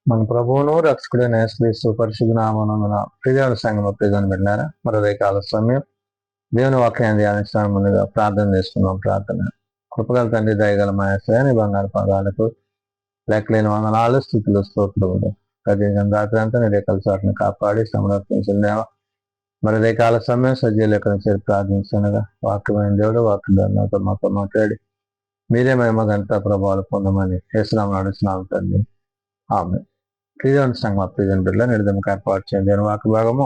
మన ప్రభువును రక్షకుడైన యేసుక్రీస్తు పరిశుద్ధ నామమున ప్రియమైన సంఘంలో ప్రియమైన పెట్టినారా మరో కాల సమయం దేవుని వాక్యాన్ని ధ్యానించడం ముందుగా ప్రార్థన చేసుకున్నాం. ప్రార్థన కృపగల తండ్రి దయగల మా నీ బంగారు పాదాలకు లెక్కలేని వందనాలు స్థితులు స్తోత్రములు రాత్రి అంతా నీ రేఖల చాటును కాపాడి సంరక్షించిందేవా మరి కాల సమయం సజ్జీలు ఎక్కడ చేరి ప్రార్థించనగా వాక్యమైన దేవుడు వాక్యదారులతో మాతో మాట్లాడి మీరే మేము గంట ప్రభావాలు పొందమని యేసునామమున నడుస్తున్నాం తండ్రి. ఆమె క్రీడని సంఘ ప్రియని బిడ్డ నిర్దమకు ఏర్పాటు చేయండి. వాక్య భాగము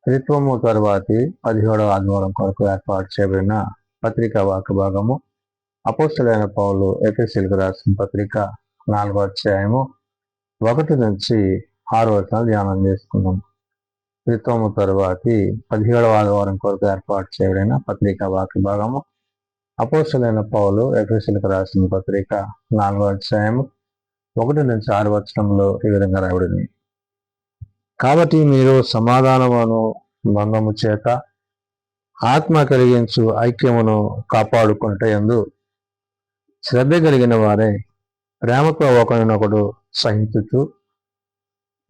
త్రిత్వము తరువాతి 17వ ఆదివారం కొరకు ఏర్పాటు చేయబడిన పత్రిక వాక్య భాగము అపోస్తలుడైన పౌలు ఎఫెసీయులకు రాసిన పత్రిక 4వ అధ్యాయము 1 నుంచి 6 వచనాలు ధ్యానం చేసుకున్నాం. త్రిత్వము తరువాతి 17వ ఆదివారం కొరకు ఏర్పాటు చేయబడిన పత్రిక వాక్య భాగము అపోస్తలుడైన పౌలు ఎఫెసీయులకు రాసిన పత్రిక 4వ అధ్యాయము 1 నుంచి 6 వచనంలో ఈ విధంగా రాయబడింది. కాబట్టి మీరు సమాధానమును బంధము చేత ఆత్మ కలిగించు ఐక్యమును కాపాడుకున్నటయందు శ్రద్ధ కలిగిన వారే ప్రేమతో ఒకరినొకడు సహించుచు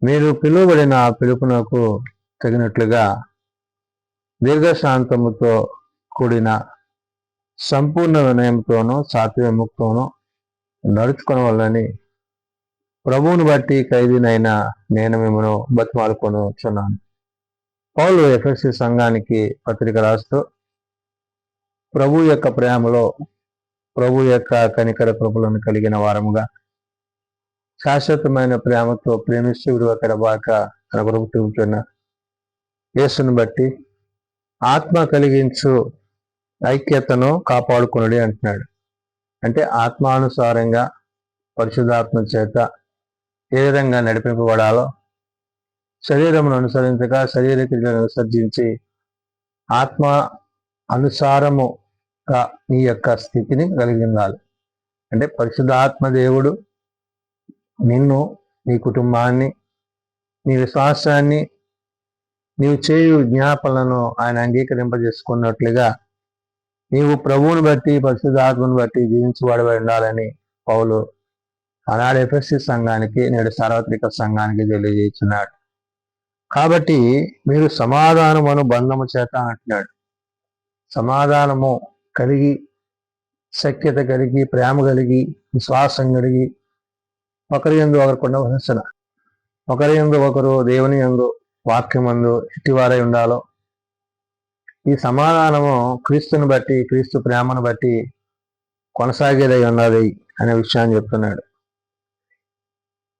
మీరు పిలువబడిన పిలుపునకు తగినట్లుగా దీర్ఘశాంతముతో కూడిన సంపూర్ణ వినయంతోనూ సాత్వికముతోనూ నడుచుకొనవలెనని ప్రభువును బట్టి ఖైదీనైనా నేను మిమ్మల్ని బతిమాలుకొనుచున్నాను. పౌలు ఎఫెసీ సంఘానికి పత్రిక రాస్తూ ప్రభు యొక్క ప్రేమలో ప్రభు యొక్క కనికర కృపలను కలిగిన వారముగా శాశ్వతమైన ప్రేమతో ప్రేమిస్తూ విడువకడ బాక తన కృప చూపుతున్న యేసును బట్టి ఆత్మ కలిగించు ఐక్యతను కాపాడుకునడి అంటున్నాడు. అంటే ఆత్మానుసారంగా పరిశుద్ధాత్మ చేత ఏ విధంగా నడిపింపబడాలో శరీరమును అనుసరించగా శరీర క్రియలను విసర్జించి ఆత్మ అనుసారముగా నీ యొక్క స్థితిని కలిగి ఉండాలి. అంటే పరిశుద్ధాత్మ దేవుడు నిన్ను, నీ కుటుంబాన్ని, నీ విశ్వాసాన్ని, నీవు చేయు జ్ఞాపనలను ఆయన అంగీకరింపజేసుకున్నట్లుగా నీవు ప్రభువుని బట్టి పరిశుద్ధాత్మను బట్టి జీవించబడి ఉండాలని పౌలు ఆనాడు ఎఫెసీ సంఘానికి నేడు సార్వత్రిక సంఘానికి తెలియజేస్తున్నాడు. కాబట్టి మీరు సమాధానమును బంధము చేత అంటున్నాడు. సమాధానము కలిగి, సఖ్యత కలిగి, ప్రేమ కలిగి, విశ్వాసం కలిగి, ఒకరి యందు ఒకరికుండా వలసన, ఒకరి యందు ఒకరు దేవుని యందు వాక్యమందు ఎట్టివారై ఉండాలో ఈ సమాధానము క్రీస్తుని బట్టి, క్రీస్తు ప్రేమను బట్టి కొనసాగేదై ఉన్నది అనే విషయాన్ని చెప్తున్నాడు.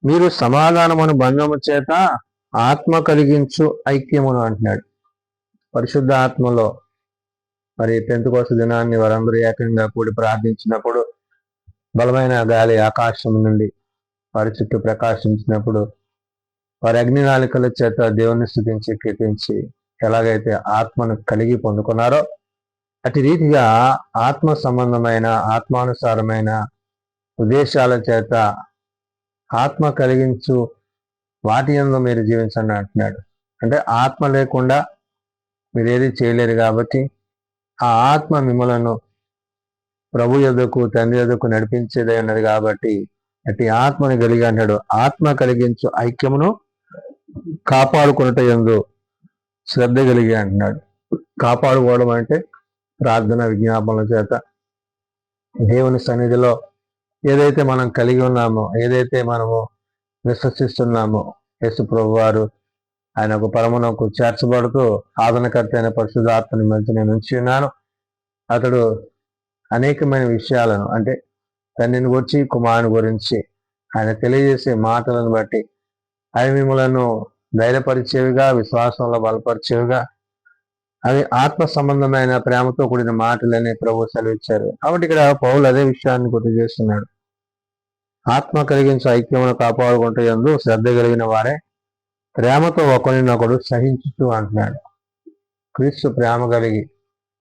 మీరు సమాధానమును బంధము చేత ఆత్మ కలిగించు ఐక్యమును అంటున్నాడు. పరిశుద్ధ ఆత్మలో మరి పెంతెకొస్తు దినాన్ని వారందరూ ఏకంగా కూడి ప్రార్థించినప్పుడు బలమైన గాలి ఆకాశం నుండి వారి చుట్టూ ప్రకాశించినప్పుడు వారి అగ్నినాళికల చేత దేవుని స్తుతించి కీర్తించి ఎలాగైతే ఆత్మను కలిగి పొందుకున్నారో అటు రీతిగా ఆత్మ సంబంధమైన ఆత్మానుసారమైన ఉద్దేశాల చేత ఆత్మ కలిగించు వాటి యందు మీరు జీవించండి అంటున్నాడు. అంటే ఆత్మ లేకుండా మీరు ఏది చేయలేరు కాబట్టి ఆ ఆత్మ మిమ్మలను ప్రభు యొద్దకు తండ్రి యొద్దకు నడిపించేదై ఉన్నది కాబట్టి అటు ఆత్మని కలిగి అంటాడు. ఆత్మ కలిగించు ఐక్యమును కాపాడుకున్నట యందు శ్రద్ధ కలిగి అంటున్నాడు. కాపాడుకోవడం అంటే ప్రార్థన విజ్ఞాపనల చేత దేవుని సన్నిధిలో ఏదైతే మనం కలిగి ఉన్నామో, ఏదైతే మనము విశ్వసిస్తున్నామో యేసు ప్రభు వారు ఆయన ఒక పరమునకు చేర్చబడుతూ ఆదరణకర్త అయిన పరిశుద్ధాత్మని మధ్య నేను ఉంచి ఉన్నాను. అతడు అనేకమైన విషయాలను అంటే తండ్రిని గురించి కుమారుని గురించి ఆయన తెలియజేసే మాటలను బట్టి అవి మిమ్మలను ధైర్యపరిచేవిగా, విశ్వాసంలో బలపరిచేవిగా, అవి ఆత్మ సంబంధమైన ప్రేమతో కూడిన మాటలని ప్రభు సెలవిచ్చారు. కాబట్టి ఇక్కడ పౌలు అదే విషయాన్ని గుర్తు చేస్తున్నాడు. ఆత్మ కలిగించే ఐక్యమును కాపాడుకుంటూ యందు శ్రద్ధ కలిగిన వారే ప్రేమతో ఒకరినొకడు సహించుతూ అంటున్నాడు. క్రీస్తు ప్రేమ కలిగి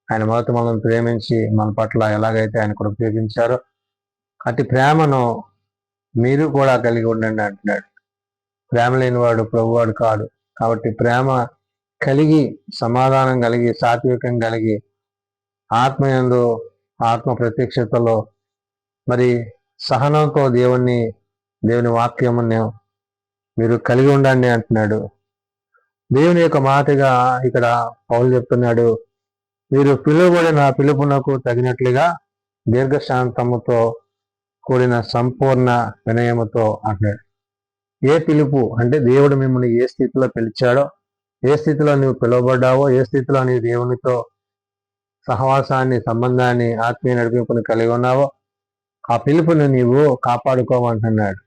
ఆయన మొదట మనల్ని ప్రేమించి మన పట్ల ఎలాగైతే ఆయన కృప చూపించారో అతి ప్రేమను మీరు కూడా కలిగి ఉండండి అంటున్నాడు. ప్రేమ లేనివాడు ప్రభువాడు కాడు. కాబట్టి ప్రేమ కలిగి, సమాధానం కలిగి, సాత్వికం కలిగి, ఆత్మయందు ఆత్మ ప్రత్యక్షతలో మరి సహనంతో దేవుని వాక్యమును మీరు కలిగి ఉండండి అంటున్నాడు. దేవుని యొక్క మాటగా ఇక్కడ పౌలు చెప్తున్నాడు, మీరు పిలువబడిన పిలుపునకు తగినట్లుగా దీర్ఘశాంతముతో కూడిన సంపూర్ణ వినయముతో అంటున్నాడు. ఏ పిలుపు అంటే దేవుడు మిమ్మల్ని ఏ స్థితిలో పిలిచాడో, ఏ స్థితిలో నువ్వు పిలువబడ్డావో, ఏ స్థితిలో నీవు దేవునితో సహవాసాన్ని, సంబంధాన్ని, ఆత్మీయ నడిపింపుని కలిగి ఉన్నావో ఆ పిలుపుని నీవు కాపాడుకోమంటున్నాడు.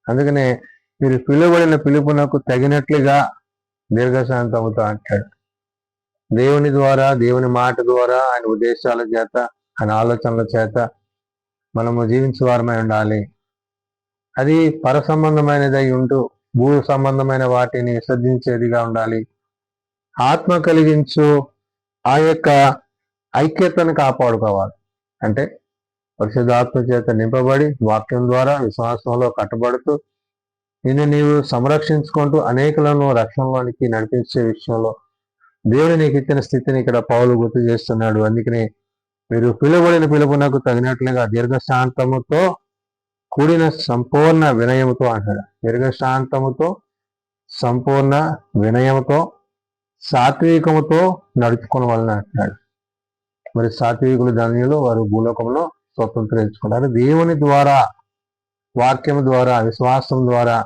అందుకనే మీరు పిలువబడిన పిలుపునకు తగినట్లుగా దీర్ఘశాంతముతో అంటాడు. దేవుని ద్వారా, దేవుని మాట ద్వారా, ఆయన ఉద్దేశాల చేత, ఆయన ఆలోచనల చేత మనము జీవించే వారమై ఉండాలి. అది పర సంబంధమైనదై ఉంటూ భూ సంబంధమైన వాటిని విసర్జించేదిగా ఉండాలి. ఆత్మ కలిగించు ఆ యొక్క ఐక్యతను కాపాడుకోవాలి. అంటే పరిశుద్ధాత్మ చేత నింపబడి వాక్యం ద్వారా విశ్వాసంలో కట్టబడుతూ నిన్ను నీవు సంరక్షించుకుంటూ అనేకులను రక్షణలోనికి నడిపించే విషయంలో దేవుని నీకు ఇచ్చిన స్థితిని ఇక్కడ పౌలు గుర్తు చేస్తున్నాడు. అందుకని మీరు పిలువబడిన పిలుపునకు తగినట్లుగా దీర్ఘశాంతముతో కూడిన సంపూర్ణ వినయముతో అంటాడు. దీర్ఘశాంతముతో, సంపూర్ణ వినయముతో, సాత్వికముతో నడుచుకుని వలన అంటున్నాడు. మరి సాత్వికులు ధన్యులు, వారు భూలోకంలో స్వతంత్రించుకున్నారు. దేవుని ద్వారా, వాక్యం ద్వారా, విశ్వాసం ద్వారా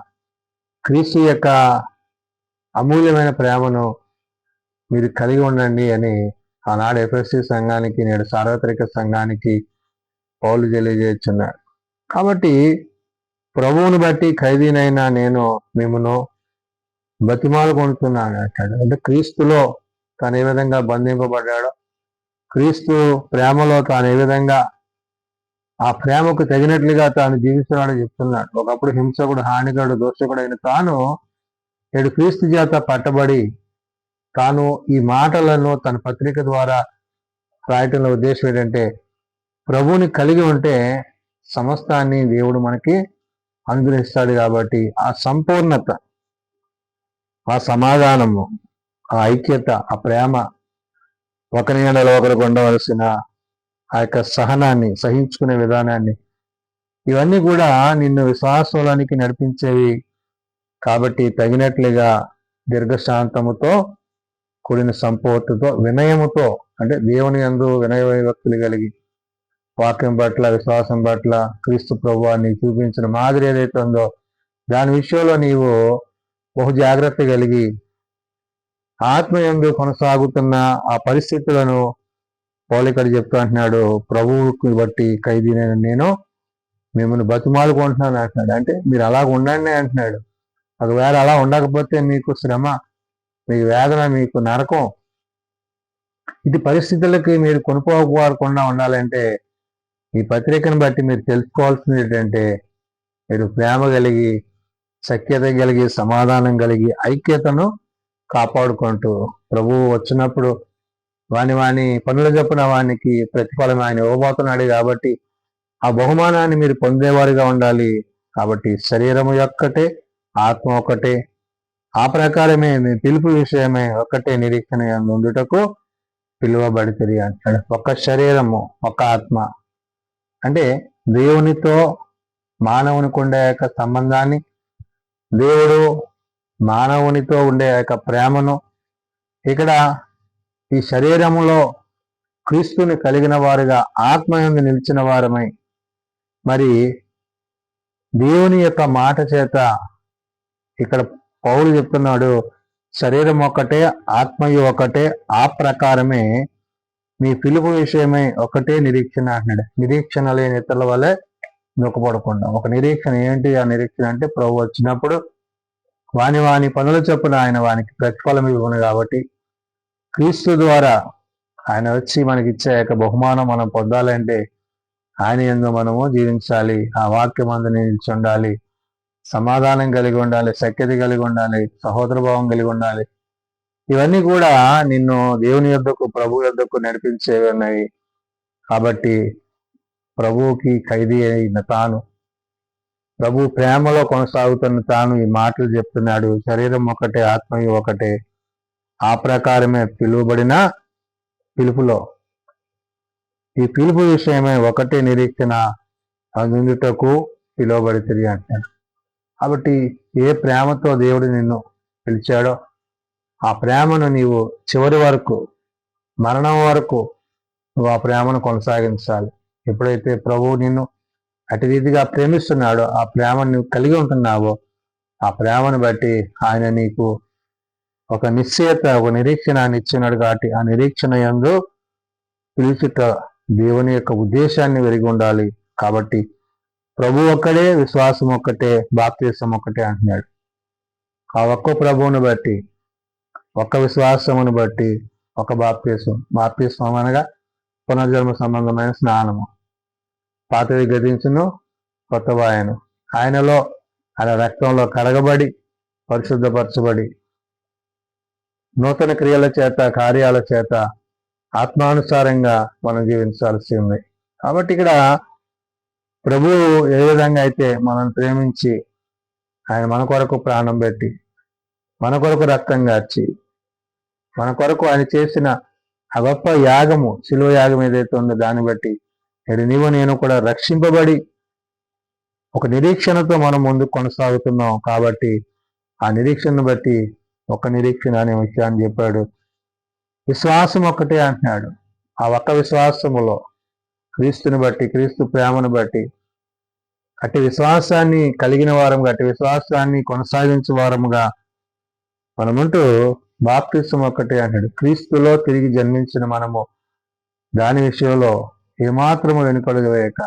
క్రీస్తు యొక్క అమూల్యమైన ప్రేమను మీరు కలిగి ఉండండి అని ఆనాడు ఎఫెసీ సంఘానికి, నేడు సార్వత్రిక సంఘానికి పౌలు తెలియజేస్తున్నాడు. కాబట్టి ప్రభువుని బట్టి ఖైదీనైనా నేను మిమ్మను బతిమాలుకుంటున్నాను అంటాడు. అంటే క్రీస్తులో తాను ఏ విధంగా బంధింపబడ్డాడో, క్రీస్తు ప్రేమలో తాను ఏ విధంగా ఆ ప్రేమకు తగినట్లుగా తాను జీవిస్తున్నాడో చెప్తున్నాడు. ఒకప్పుడు హింసకుడు, హానికుడు, దోషకుడైన తాను నేడు క్రీస్తు చేత పట్టబడి తాను ఈ మాటలను తన పత్రిక ద్వారా రాయటంలో ఉద్దేశం ఏంటంటే, ప్రభువుని కలిగి ఉంటే సమస్తాన్ని దేవుడు మనకి అనుగ్రహిస్తాడు. కాబట్టి ఆ సంపూర్ణత, ఆ సమాధానము, ఆ ఐక్యత, ఆ ప్రేమ, ఒకరి నెలలో ఒకరికి ఉండవలసిన ఆ యొక్క సహనాన్ని, సహించుకునే విధానాన్ని, ఇవన్నీ కూడా నిన్ను విశ్వాసంలోనికి నడిపించేవి. కాబట్టి తగినట్లుగా దీర్ఘశాంతముతో కూడిన సంపూర్తితో, వినయముతో, అంటే దేవుని యందు వినయ భక్తులు కలిగి వాక్యం పట్ల, విశ్వాసం పట్ల క్రీస్తు ప్రభువాన్ని చూపించిన మాదిరి ఏదైతే ఉందో దాని విషయంలో నీవు బహు జాగ్రత్త కలిగి ఆత్మయందు కొనసాగుతున్న ఆ పరిస్థితులను పౌలికడు చెప్తూ అంటున్నాడు. ప్రభువుకి బట్టి ఖైదీనైన నేను మిమ్మల్ని బతిమాలుకుంటున్నాను అంటున్నాడు. అంటే మీరు అలాగ ఉండండి అంటున్నాడు. ఒకవేళ అలా ఉండకపోతే మీకు శ్రమ, మీకు వేదన, మీకు నరకం. ఇది పరిస్థితులకి మీరు కొనుక్కోకుండా ఉండాలంటే ఈ పత్రికను బట్టి మీరు తెలుసుకోవాల్సింది ఏంటంటే, మీరు ప్రేమ కలిగి, సఖ్యత కలిగి, సమాధానం కలిగి, ఐక్యతను కాపాడుకుంటూ ప్రభువు వచ్చినప్పుడు వాని పనుల చొప్పున వానికి ప్రతిఫలం ఆయన ఇవ్వబోతున్నాడు. కాబట్టి ఆ బహుమానాన్ని మీరు పొందేవారిగా ఉండాలి. కాబట్టి శరీరము ఒక్కటే, ఆత్మ ఒక్కటే, ఆ ప్రకారమే మీ పిలుపు విషయమే ఒక్కటే నిరీక్షణ ఉండుటకు పిలువబడితిరి అంటాడు. ఒక శరీరము, ఒక ఆత్మ. అంటే దేవునితో మానవునికి ఉండే యొక్క సంబంధాన్ని, దేవుడు మానవునితో ఉండే యొక్క ప్రేమను, ఇక్కడ ఈ శరీరములో క్రీస్తుని కలిగిన వారుగా ఆత్మయందు నిలిచిన వారమై, మరి దేవుని యొక్క మాట చేత ఇక్కడ పౌలు చెప్తున్నాడు, శరీరం ఒకటే, ఆత్మయు ఒకటే, ఆ ప్రకారమే మీ పిలుపు విషయమై ఒకటే నిరీక్షణ అంటున్నాడు. నిరీక్షణ లేని ఇతరుల వల్లే నొక్కపడకుండా. ఒక నిరీక్షణ ఏంటి? ఆ నిరీక్షణ అంటే ప్రభు వచ్చినప్పుడు వాని పనుల చొప్పున ఆయన వానికి ప్రతిఫలం ఇవ్వను. కాబట్టి క్రీస్తు ద్వారా ఆయన వచ్చి మనకి ఇచ్చే యొక్క బహుమానం మనం పొందాలంటే ఆయన యందు మనము జీవించాలి. ఆ వాక్యం అందు నిలిచి ఉండాలి, సమాధానం కలిగి ఉండాలి, సఖ్యత కలిగి ఉండాలి, సహోదర భావం కలిగి ఉండాలి. ఇవన్నీ కూడా నిన్ను దేవుని యొద్దకు, ప్రభు యొద్దకు నడిపించేవి ఉన్నాయి. కాబట్టి ప్రభువుకి ఖైదీ అయిన తాను, ప్రభు ప్రేమలో కొనసాగుతున్న తాను ఈ మాటలు చెప్తున్నాడు. శరీరం ఒకటే, ఆత్మయు ఒకటే, ఆ ప్రకారమే పిలువబడిన పిలుపులో ఈ పిలుపు విషయమే ఒకటే నిరీక్షణ అందుటకు పిలువబడితిరి అంటాడు. కాబట్టి ఏ ప్రేమతో దేవుడు నిన్ను పిలిచాడో ఆ ప్రేమను నీవు చివరి వరకు, మరణం వరకు నువ్వు ఆ ప్రేమను కొనసాగించాలి. ఎప్పుడైతే ప్రభువు నిన్ను అటు రీతిగా ప్రేమిస్తున్నాడో, ఆ ప్రేమను నువ్వు కలిగి ఉంటున్నావో, ఆ ప్రేమను బట్టి ఆయన నీకు ఒక నిశ్చయత, ఒక నిరీక్షణాన్ని ఇచ్చినాడు. కాబట్టి ఆ నిరీక్షణ యందు పిలుచుట దేవుని యొక్క ఉద్దేశాన్ని వెలిగి ఉండాలి. కాబట్టి ప్రభు ఒక్కడే, విశ్వాసం ఒక్కటే, బాప్తిసం ఒక్కటే అంటున్నాడు. ఆ ఒక్క ప్రభువును బట్టి, ఒక్క విశ్వాసమును బట్టి ఒక బాప్తిసం అనగా పునర్జన్మ సంబంధమైన స్నానము. పాతవి గతించును, కొత్తవాయను. ఆయనలో, ఆయన రక్తంలో కడగబడి, పరిశుద్ధపరచబడి, నూతన క్రియల చేత, కార్యాల చేత, ఆత్మానుసారంగా మనం జీవించాల్సి ఉంది. కాబట్టి ఇక్కడ ప్రభువు ఏ విధంగా అయితే మనం ప్రేమించి ఆయన మన కొరకు ప్రాణం పెట్టి, మన కొరకు రక్తం గార్చి, మన కొరకు ఆయన చేసిన ఆ గొప్ప యాగము, శిలువ యాగం ఏదైతే ఉందో దాన్ని బట్టి నీవు నేను కూడా రక్షింపబడి ఒక నిరీక్షణతో మనం ముందుకు కొనసాగుతున్నాం. కాబట్టి ఆ నిరీక్షణను బట్టి ఒక నిరీక్షణ అనే విషయాన్ని చెప్పాడు. విశ్వాసం ఒక్కటే అంటున్నాడు. ఆ ఒక్క విశ్వాసములో క్రీస్తుని బట్టి, క్రీస్తు ప్రేమను బట్టి అట్టి విశ్వాసాన్ని కలిగిన వారముగా, అట్టి విశ్వాసాన్ని కొనసాగించే వారముగా మనముంటూ బాప్తిసం ఒక్కటే అంటాడు. క్రీస్తులో తిరిగి జన్మించిన మనము దాని విషయంలో ఏమాత్రము వెనుకడుగు వేయక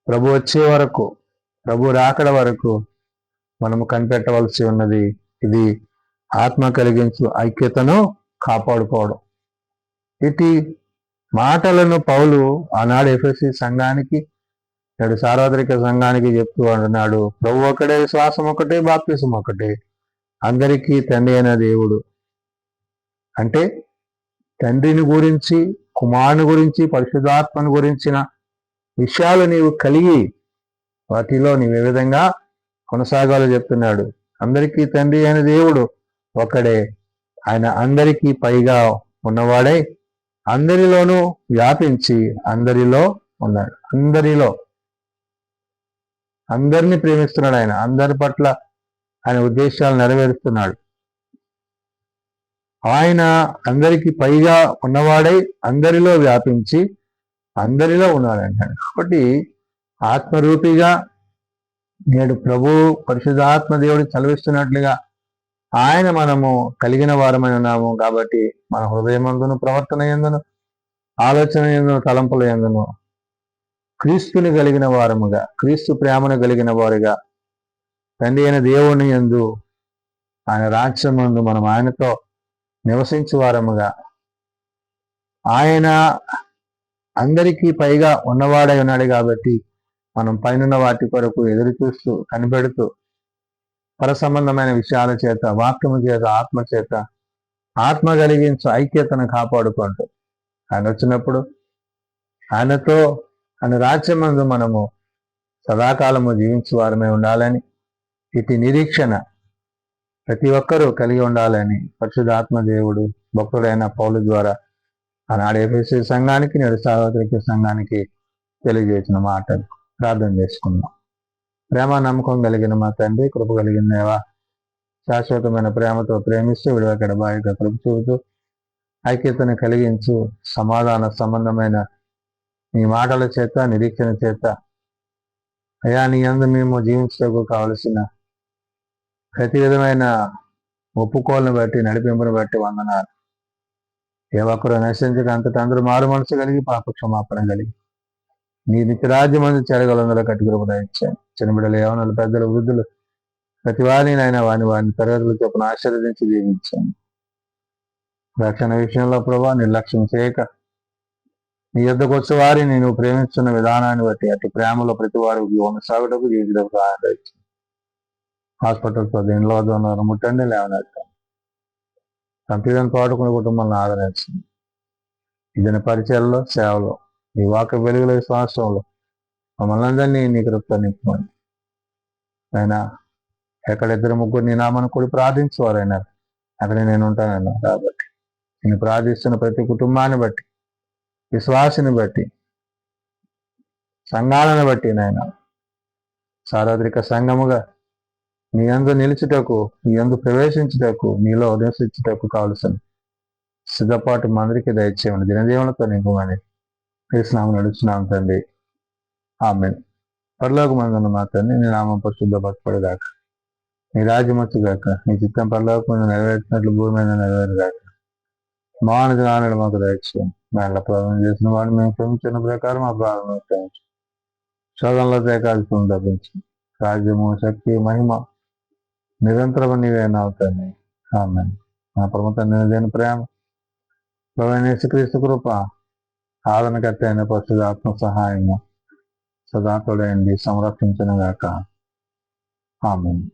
ప్రభు వచ్చే వరకు, ప్రభు రాకడ వరకు మనము కనిపెట్టవలసి ఉన్నది. ఇది ఆత్మ కలిగించు ఐక్యతను కాపాడుకోవడం. ఇటు మాటలను పౌలు ఆనాడు ఎఫెసీ సంఘానికి, నేడు సార్వత్రిక సంఘానికి చెప్తూ అంటున్నాడు. ప్రభు ఒకటే, విశ్వాసం ఒకటే, బాప్తిసం ఒకటే, అందరికీ తండ్రి అయిన దేవుడు. అంటే తండ్రిని గురించి, కుమారుని గురించి, పరిశుద్ధాత్మను గురించిన విషయాలు నీవు కలిగి వాటిలో నీవు ఏ విధంగా కొనసాగాలో చెప్తున్నాడు. అందరికీ తండ్రి అయిన దేవుడు ఒక్కడే. ఆయన అందరికీ పైగా ఉన్నవాడై అందరిలోనూ వ్యాపించి అందరిలో ఉన్నాడు. అందరినీ ప్రేమిస్తున్నాడు. ఆయన అందరి పట్ల ఆయన ఉద్దేశాలు నెరవేరుస్తున్నాడు. ఆయన అందరికీ పైగా ఉన్నవాడై అందరిలో వ్యాపించి అందరిలో ఉన్నాడు అంటాడు. కాబట్టి ఆత్మరూపిగా నేడు ప్రభు పరిశుద్ధాత్మ దేవుడు చదివిస్తున్నట్లుగా ఆయన మనము కలిగిన వారమై ఉన్నాము. కాబట్టి మన హృదయమందును, ప్రవర్తన యందును, ఆలోచన యందును, తలంపుల యందును క్రీస్తుని కలిగిన వారముగా, క్రీస్తు ప్రేమను కలిగిన వారుగా, తండ్రి అయిన దేవుని యందు, ఆయన రాజ్యమందు మనం ఆయనతో నివసించే వారముగా, ఆయన అందరికీ పైగా ఉన్నవాడై ఉన్నాడు. కాబట్టి మనం పైన వాటి కొరకు ఎదురు చూస్తూ, కనిపెడుతూ, పర సంబంధమైన విషయాల చేత, వాక్యము చేత, ఆత్మ చేత, ఆత్మ కలిగించు ఐక్యతను కాపాడుకుంటూ ఆయన వచ్చినప్పుడు ఆయనతో, ఆయన రాజ్యమందు మనము సదాకాలము జీవించే వారమే ఉండాలని, ఇటు నిరీక్షణ ప్రతి ఒక్కరూ కలిగి ఉండాలని పరిశుద్ధాత్మ దేవుడు భక్తుడైన పౌలు ద్వారా ఆనాడు ఎఫెసీ సంఘానికి, నేడు సార్వత్రిక సంఘానికి తెలియజేసిన మాటలు ప్రార్థన చేసుకుందాం. ప్రేమ నమ్మకం కలిగిన మా తండ్రి, కృప కలిగిన దేవా, శాశ్వతమైన ప్రేమతో ప్రేమిస్తూ విడవకడ బాయిగా కృప చూపుతూ ఐక్యతను కలిగించు సమాధాన సంబంధమైన నీ మాటల చేత, నిరీక్షణ చేత అయా నీ యందు మేము జీవించడానికి కావలసిన ప్రతి విధమైన ఒప్పుకోలను బట్టి, నడిపింపును బట్టి వందనాలు. ఏ ఒక్కరు నశించక అంతటా అందరూ మారు మనసు కలిగి పాప క్షమాపణ కలిగి నీ నిత్యరాజ్యం మంది చేరగలందులో కట్టుకుని దయచేయండి. చిన్న బిడ్డలు, యవనులు, పెద్దలు, వృద్ధులు ప్రతి వారిని అయినా వారిని తరగతులు చొప్పున ఆశీర్వదించి జీవించండి. రక్షణ విషయంలో ప్రభావ నిర్లక్ష్యం చేయక నీ యొద్దకు వచ్చే వారిని నువ్వు ప్రేమిస్తున్న విధానాన్ని బట్టి అటు ప్రేమలో ప్రతి వారికి కొనసాగుటకు జీవితకు సహాయం దయచేయండి. హాస్పిటల్తో దీనిలో ద్వారా ముట్టండి, లేవనెత్తండి. కంప్యూటర్ తోడుకునే కుటుంబాలను ఆదరించండి. ఇదిన పరిచయాల్లో, సేవలో, నీ వాక్య వెలుగుల విశ్వాసంలో మమ్మల్ని అందరినీ నీ కృపతో నింపుకోండి. అయినా ఎక్కడ ఇద్దరు ముగ్గురు నీ నామాన్ని కూడా ప్రార్థించేవారైనా అక్కడ నేను ఉంటానన్నా. కాబట్టి నేను ప్రార్థిస్తున్న ప్రతి కుటుంబాన్ని బట్టి, విశ్వాసిని బట్టి, సంఘాలను బట్టి నాయన సార్వత్రిక సంఘముగా నీ యందు నిలిచుటకు, నీ యందు ప్రవేశించుటకు, నీలో నివసించుటకు కావలసిన సిద్ధపాటు మందరికి దయచేయండి. దినజీవనతో నింపమని కృష్ణాము నడుచున్నాం తండ్రి. ఆమేన్. పరలోకమందున్న మా తండ్రి, నీ నామం పరిశుద్ధపరచబడుగాక, నీ రాజ్యం వచ్చుగాక, నీ చిత్తం పరలోకమందు నెరవేర్చినట్లు భూమి మీద నెరవేరుగాక. మానవ నాన్నడు మాకు దయచేయండి. మేళ్ళ ప్రారంభం చేసిన వాడిని మేము క్షమించిన ప్రకారం మా ప్రారంభం క్షమించు. శోధనలో తేకాల్సి తప్పించు. రాజ్యము, శక్తి, మహిమ నిరంతరం నీవేనా అవుతాయి. ఆమేన్. నా పరమ తండ్రి దేని ప్రేమ, ప్రభువైన యేసుక్రీస్తు కృప, ఆదరణకర్త అయిన పరిశుద్ధాత్మ సహాయము సదా తోడైండి సంరక్షించును గాక. ఆమేన్.